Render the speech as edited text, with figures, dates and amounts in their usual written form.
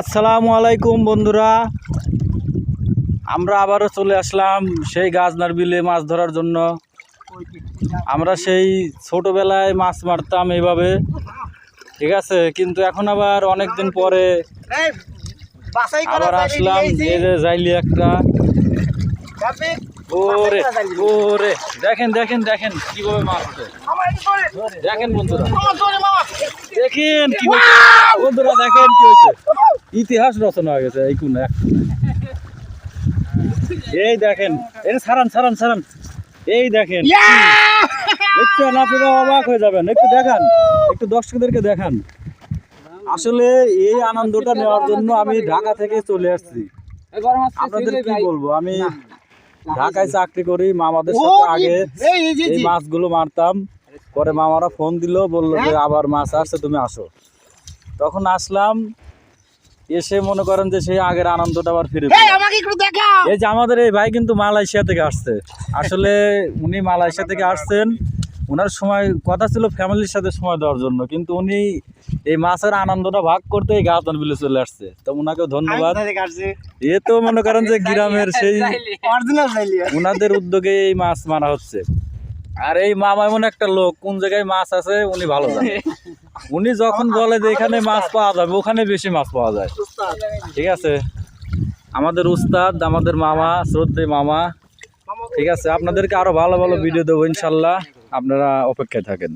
আসসালামু আলাইকুম বন্ধুরা, আমরা আবারও চলে আসলাম সেই গাজনার বিলে মাছ ধরার জন্য। আমরা সেই ছোটবেলায় মাছ মারতাম এইভাবে, ঠিক আছে, কিন্তু এখন আবার অনেক দিন পরে আবার আসলাম। এই যে জাইলি একটা, ওরে ওরে, দেখেন দেখেন দেখেন কিভাবে মাছ ওঠে। দেখেন বন্ধুরা, দেখেন কি বন্ধুরা, দেখেন কি হয়েছে, ইতিহাস রচনা হয়ে গেছে এই কোন এক। এই দেখেন, এই সারান সারান সারান, এই দেখেন, দেখছেন, আপনারা অবাক হয়ে যাবেন। একটু দেখান, একটু দর্শকদেরকে দেখান। আসলে এই আনন্দটা নেওয়ার জন্য আমি ঢাকা থেকে চলে আসছি। আপনাদের কি বলবো, আমি ঢাকায় চাকরি করি, মামাদের সাথে আগে এই মাছগুলো মারতাম। পরে মামারা ফোন দিল, বললো যে আবার মাছ আসছে, তুমি আসো। তখন আসলাম, এসে মনে করেন যে সেই আগের আনন্দটা আবার ফিরে পেলাম। এই যে আমাদের এই ভাই কিন্তু মালয়েশিয়া থেকে আসছে। আসলে উনি মালয়েশিয়া থেকে আসছেন, ওনার সময় কথা ছিল ফ্যামিলির সাথে সময় দেওয়ার জন্য, কিন্তু উনি এই মাছের আনন্দটা ভাগ করতে এই গাজনার বিলে চলে আসছে। তো ওনাকেও ধন্যবাদ। এ তো মনে করেন যে গ্রামের সেই ওনাদের উদ্যোগে এই মাছ মারা হচ্ছে। আর এই মামা এমন একটা লোক, কোন জায়গায় মাছ আছে উনি ভালো জানে। উনি যখন বলে যে এখানে মাছ পাওয়া যাবে, ওখানে বেশি মাছ পাওয়া যায়। ঠিক আছে, আমাদের উস্তাদ, আমাদের মামা, শ্রদ্ধেয় মামা। ঠিক আছে, আপনাদেরকে আরো ভালো ভালো ভিডিও দেবো ইনশাল্লাহ, আপনারা অপেক্ষায় থাকেন।